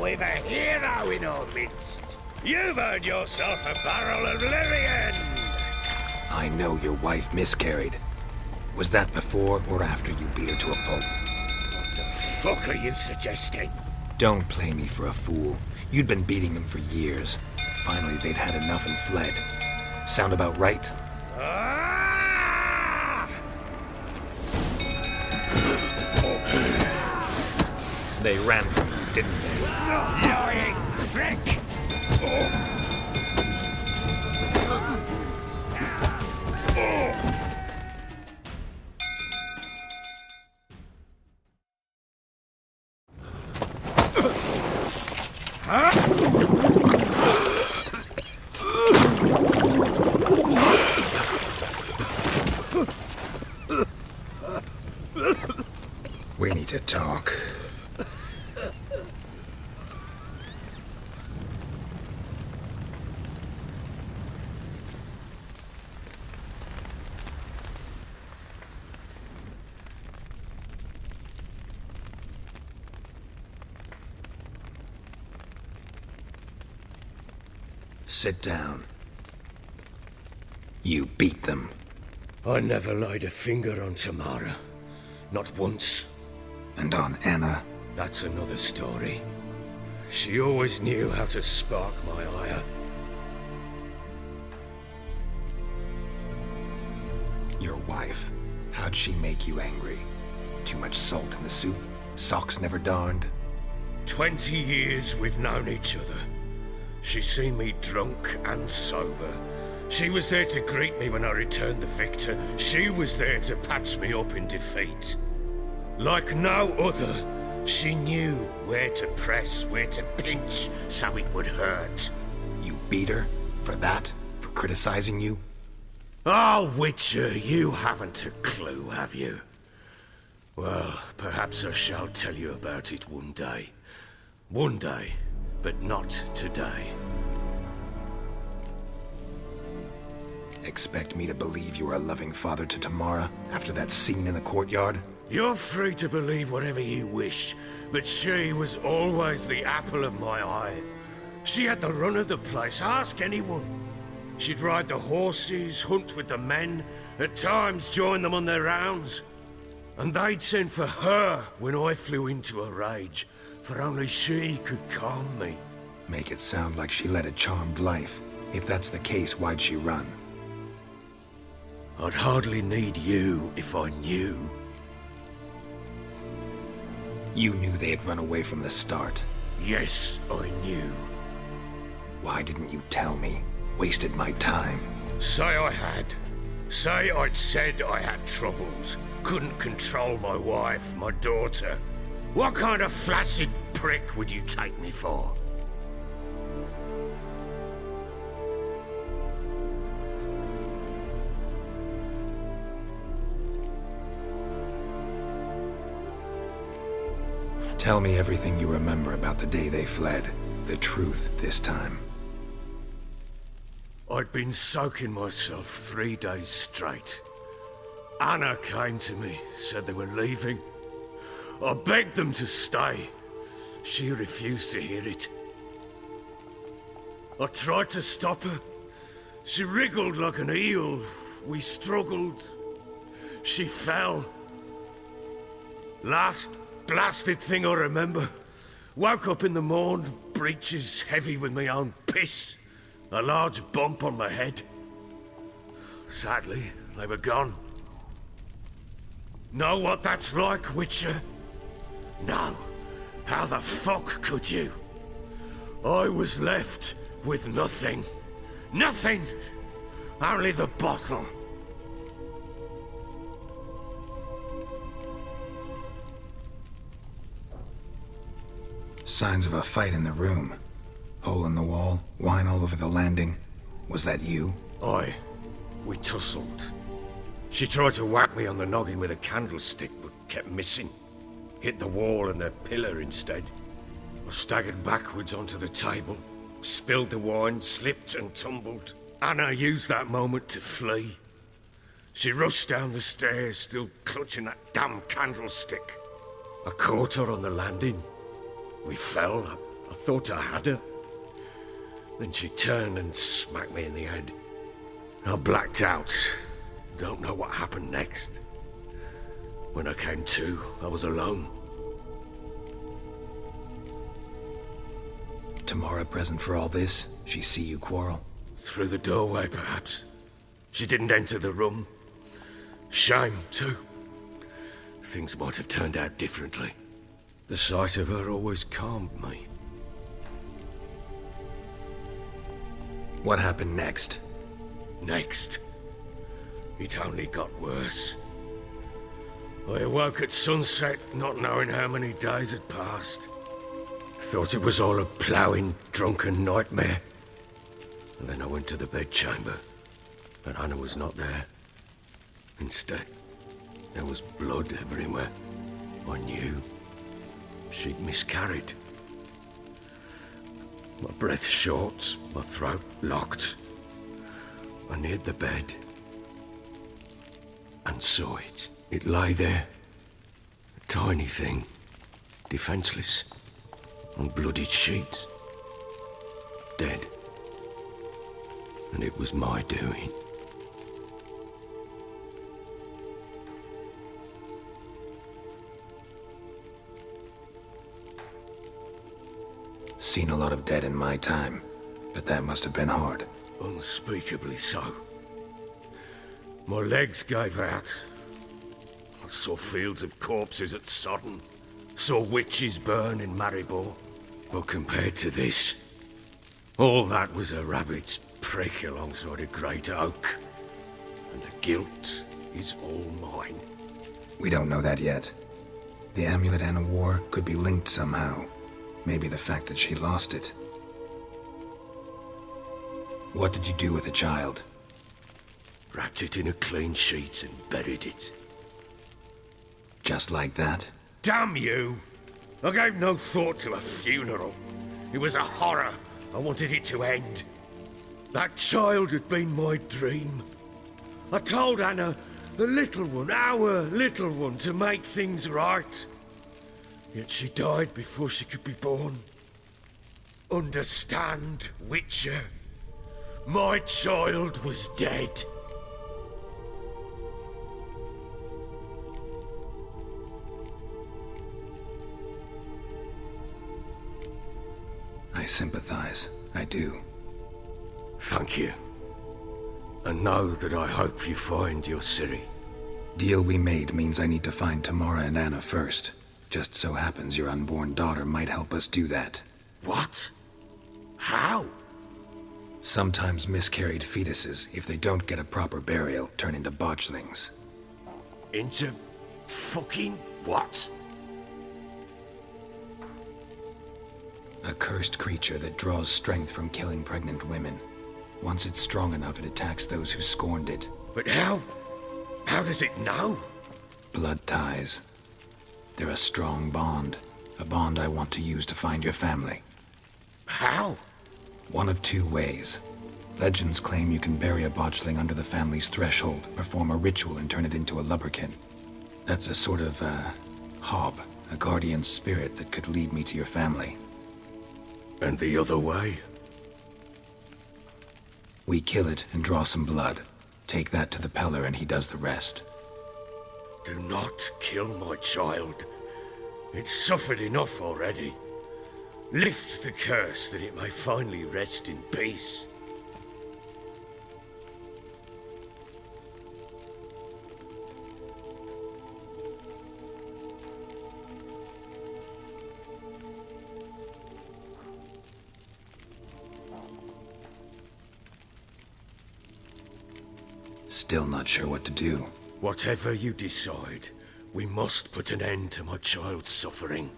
we've a hero in our midst. You've earned yourself a barrel of Lyrian! I know your wife miscarried. Was that before or after you beat her to a pulp? What the fuck are you suggesting? Don't play me for a fool. You'd been beating them for years. Finally, they'd had enough and fled. Sound about right? Ah! They ran from you, didn't they? Lying prick! We need to talk. Sit down. You beat them. I never laid a finger on Tamara. Not once. And on Anna. That's another story. She always knew how to spark my ire. Your wife. How'd she make you angry? Too much salt in the soup? Socks never darned? 20 years we've known each other. She's seen me drunk and sober. She was there to greet me when I returned the victor. She was there to patch me up in defeat. Like no other, she knew where to press, where to pinch, so it would hurt. You beat her? For that? For criticizing you? Oh, Witcher, you haven't a clue, have you? Well, perhaps I shall tell you about it one day. One day, but not today. Expect me to believe you were a loving father to Tamara after that scene in the courtyard? You're free to believe whatever you wish, but she was always the apple of my eye. She had the run of the place, ask anyone. She'd ride the horses, hunt with the men, at times join them on their rounds. And they'd send for her when I flew into a rage, for only she could calm me. Make it sound like she led a charmed life. If that's the case, why'd she run? I'd hardly need you if I knew. You knew they had run away from the start. Yes, I knew. Why didn't you tell me? Wasted my time. Say I had. Say I'd said I had troubles. Couldn't control my wife, my daughter. What kind of flaccid prick would you take me for? Tell me everything you remember about the day they fled. The truth this time. I'd been soaking myself 3 days straight. Anna came to me, said they were leaving. I begged them to stay. She refused to hear it. I tried to stop her. She wriggled like an eel. We struggled. She fell. Last blasted thing I remember. Woke up in the morn, breeches heavy with my own piss. A large bump on my head. Sadly, they were gone. Know what that's like, Witcher? No. How the fuck could you? I was left with nothing. Nothing! Only the bottle. Signs of a fight in the room. Hole in the wall, wine all over the landing. Was that you? Aye. We tussled. She tried to whack me on the noggin with a candlestick, but kept missing. Hit the wall and the pillar instead. I staggered backwards onto the table, spilled the wine, slipped and tumbled. Anna used that moment to flee. She rushed down the stairs, still clutching that damn candlestick. I caught her on the landing. We fell. I I thought I had her. Then she turned and smacked me in the head. I blacked out. Don't know what happened next. When I came to, I was alone. Tamara present for all this? She see you quarrel? Through the doorway, perhaps. She didn't enter the room. Shame, too. Things might have turned out differently. The sight of her always calmed me. What happened next? Next, it only got worse. I awoke at sunset, not knowing how many days had passed. Thought it was all a ploughing, drunken nightmare. And then I went to the bedchamber, but Anna was not there. Instead, there was blood everywhere. I knew she'd miscarried. My breath short, my throat locked. I neared the bed and saw it. It lay there, a tiny thing, defenseless, on bloodied sheets, dead. And it was my doing. Seen a lot of dead in my time, but that must have been hard. Unspeakably so. My legs gave out. I saw fields of corpses at Sodden. Saw witches burn in Maribor. But compared to this, all that was a rabbit's prick alongside a great oak. And the guilt is all mine. We don't know that yet. The amulet Anna wore could be linked somehow. Maybe the fact that she lost it. What did you do with the child? Wrapped it in a clean sheet and buried it. Just like that? Damn you! I gave no thought to a funeral. It was a horror. I wanted it to end. That child had been my dream. I told Anna, the little one, our little one, to make things right. Yet she died before she could be born. Understand, Witcher? My child was dead. I sympathize. I do. Thank you. And know that I hope you find your Ciri. Deal we made means I need to find Tamara and Anna first. Just so happens your unborn daughter might help us do that. What? How? Sometimes miscarried fetuses, if they don't get a proper burial, turn into botchlings. Into fucking what? A cursed creature that draws strength from killing pregnant women. Once it's strong enough, it attacks those who scorned it. But how? How does it know? Blood ties. They're a strong bond. A bond I want to use to find your family. How? One of two ways. Legends claim you can bury a botchling under the family's threshold, perform a ritual and turn it into a lubberkin. That's a sort of, hob, a guardian spirit that could lead me to your family. And the other way? We kill it and draw some blood. Take that to the Peller and he does the rest. Do not kill my child. It's suffered enough already. Lift the curse that it may finally rest in peace. Still not sure what to do. Whatever you decide, we must put an end to my child's suffering.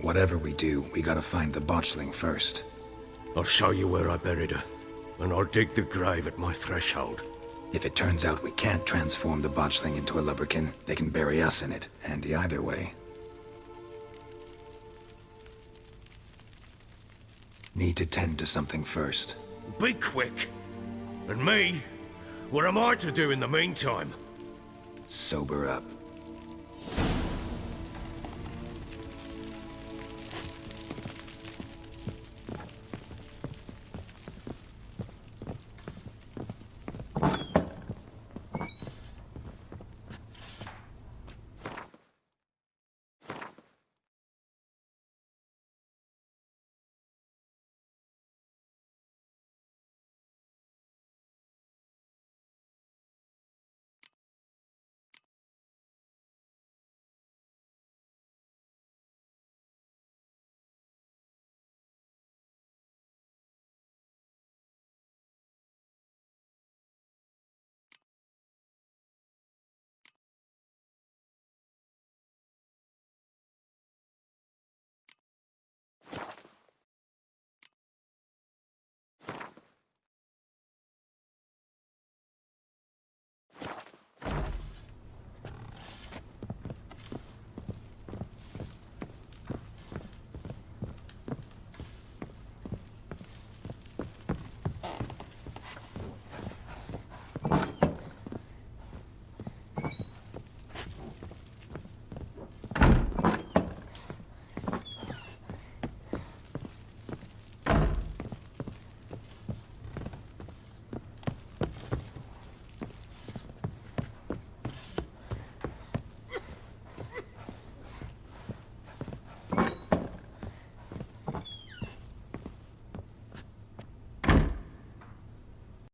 Whatever we do, we gotta find the botchling first. I'll show you where I buried her, and I'll dig the grave at my threshold. If it turns out we can't transform the botchling into a lubberkin, they can bury us in it. Handy either way. Need to tend to something first. Be quick. And me? What am I to do in the meantime? Sober up.